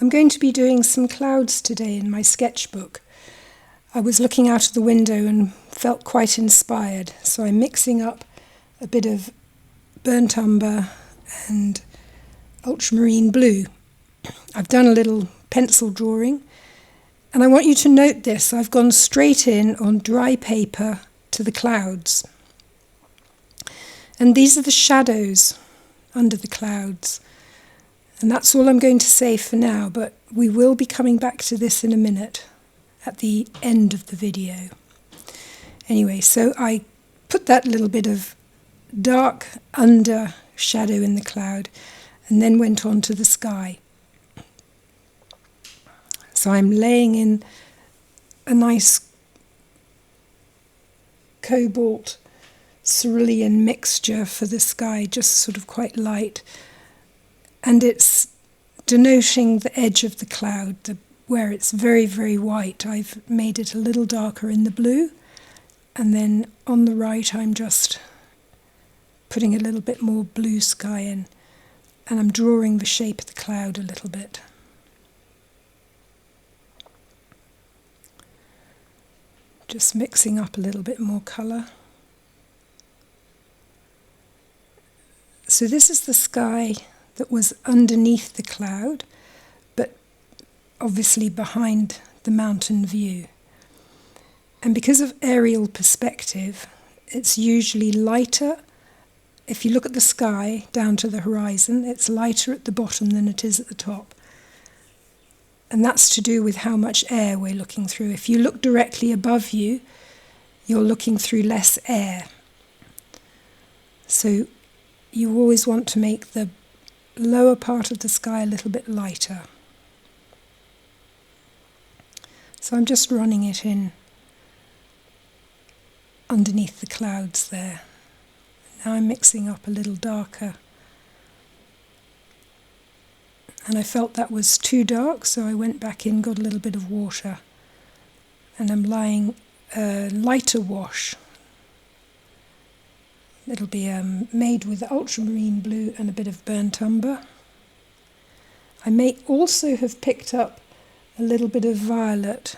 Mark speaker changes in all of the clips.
Speaker 1: I'm going to be doing some clouds today in my sketchbook. I was looking out of the window and felt quite inspired, so I'm mixing up a bit of burnt umber and ultramarine blue. I've done a little pencil drawing, and I want you to note this. I've gone straight in on dry paper to the clouds. And these are the shadows under the clouds. And that's all I'm going to say for now, but we will be coming back to this in a minute at the end of the video. Anyway, so I put that little bit of dark under shadow in the cloud and then went on to the sky. So I'm laying in a nice cobalt cerulean mixture for the sky, just sort of quite light. And it's denoting the edge of the cloud, where it's very, very white. I've made it a little darker in the blue. And then on the right, I'm just putting a little bit more blue sky in. And I'm drawing the shape of the cloud a little bit. Just mixing up a little bit more colour. So this is the sky that was underneath the cloud, but obviously behind the mountain view. And because of aerial perspective, it's usually lighter. If you look at the sky down to the horizon, it's lighter at the bottom than it is at the top. And that's to do with how much air we're looking through. If you look directly above you, you're looking through less air. So you always want to make the lower part of the sky a little bit lighter. So I'm just running it in underneath the clouds there. Now I'm mixing up a little darker. And I felt that was too dark, so I went back in, got a little bit of water, and I'm laying a lighter wash. It'll be made with ultramarine blue and a bit of burnt umber. I may also have picked up a little bit of violet.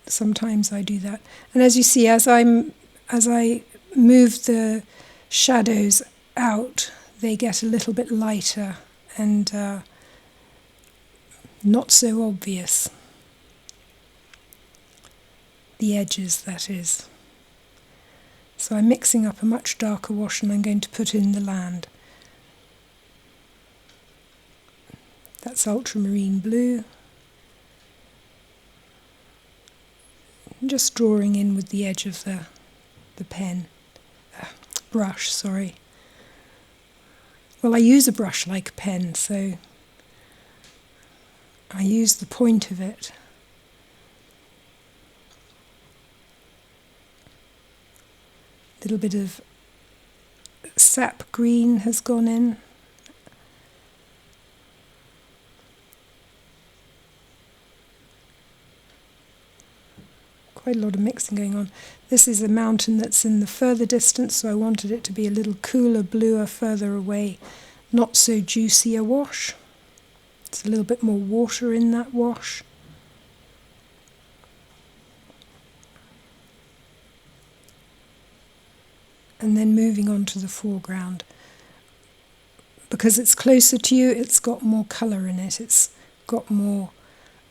Speaker 1: Sometimes I do that. And as you see, as I move the shadows out, they get a little bit lighter and not so obvious. The edges, that is. So I'm mixing up a much darker wash and I'm going to put in the land. That's ultramarine blue. I'm just drawing in with the edge of the brush, sorry. Well, I use a brush like a pen, so I use the point of it. A little bit of sap green has gone in. Quite a lot of mixing going on. This is a mountain that's in the further distance, so I wanted it to be a little cooler, bluer, further away. Not so juicy a wash. It's a little bit more water in that wash. And then moving on to the foreground. Because it's closer to you, it's got more colour in it. It's got more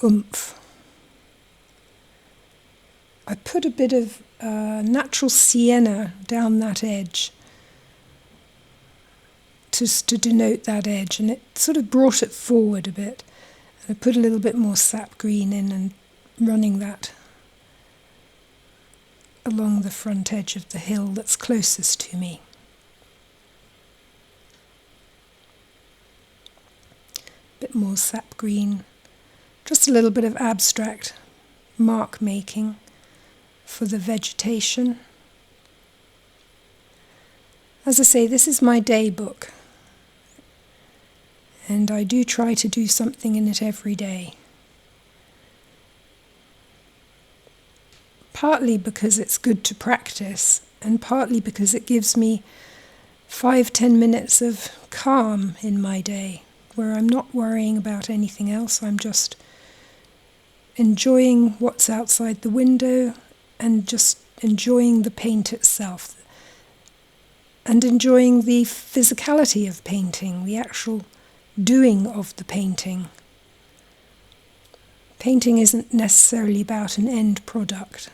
Speaker 1: oomph. I put a bit of natural sienna down that edge to denote that edge, and it sort of brought it forward a bit. And I put a little bit more sap green in and running that along the front edge of the hill that's closest to me. A bit more sap green, just a little bit of abstract mark making for the vegetation. As I say, this is my day book, and I do try to do something in it every day. Partly because it's good to practice, and partly because it gives me 5-10 minutes of calm in my day, where I'm not worrying about anything else. I'm just enjoying what's outside the window and just enjoying the paint itself and enjoying the physicality of painting, the actual doing of the painting. Painting isn't necessarily about an end product.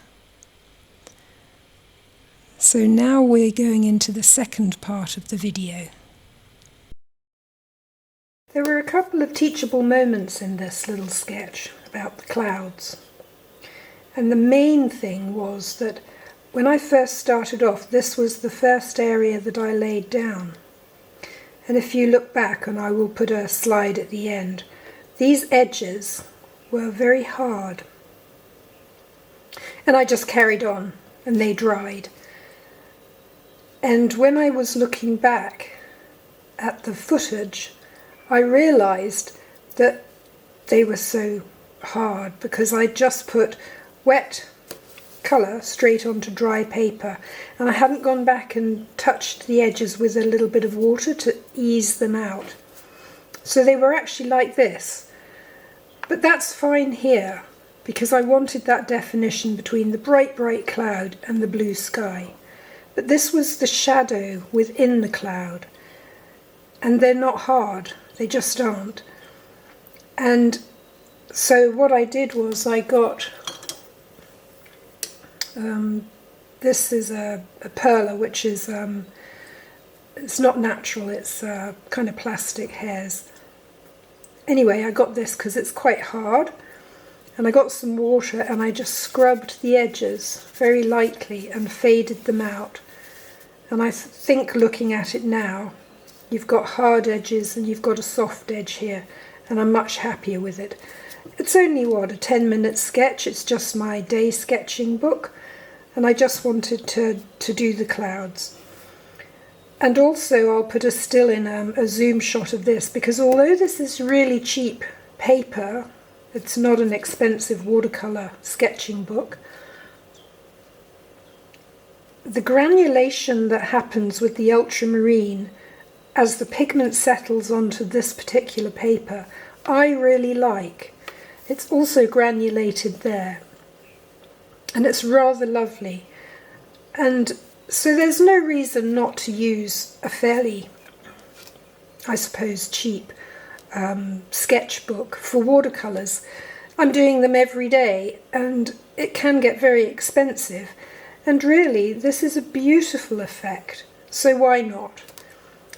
Speaker 1: So now we're going into the second part of the video. There were a couple of teachable moments in this little sketch about the clouds. And the main thing was that when I first started off, this was the first area that I laid down. And if you look back, and I will put a slide at the end, these edges were very hard. And I just carried on, and they dried. And when I was looking back at the footage, I realised that they were so hard because I just put wet colour straight onto dry paper, and I hadn't gone back and touched the edges with a little bit of water to ease them out. So they were actually like this. But that's fine here because I wanted that definition between the bright cloud and the blue sky. But this was the shadow within the cloud, and they're not hard, they just aren't. And so what I did was I got this is a perla, which is it's not natural, it's kind of plastic hairs. Anyway, I got this because it's quite hard, and I got some water and I just scrubbed the edges very lightly and faded them out. And I think looking at it now, you've got hard edges and you've got a soft edge here, and I'm much happier with it. It's only, a 10-minute sketch. It's just my day sketching book, and I just wanted to do the clouds. And also I'll put a still in a zoom shot of this, because although this is really cheap paper, it's not an expensive watercolour sketching book, the granulation that happens with the ultramarine as the pigment settles onto this particular paper, I really like. It's also granulated there, and it's rather lovely. And so there's no reason not to use a fairly, I suppose, cheap sketchbook for watercolours. I'm doing them every day, and it can get very expensive. And really, this is a beautiful effect, so why not?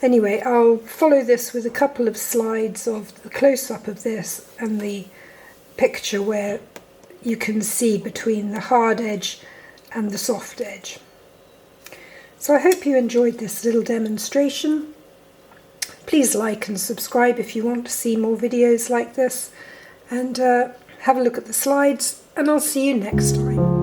Speaker 1: Anyway, I'll follow this with a couple of slides of the close-up of this and the picture where you can see between the hard edge and the soft edge. So I hope you enjoyed this little demonstration. Please like and subscribe if you want to see more videos like this, and have a look at the slides, and I'll see you next time.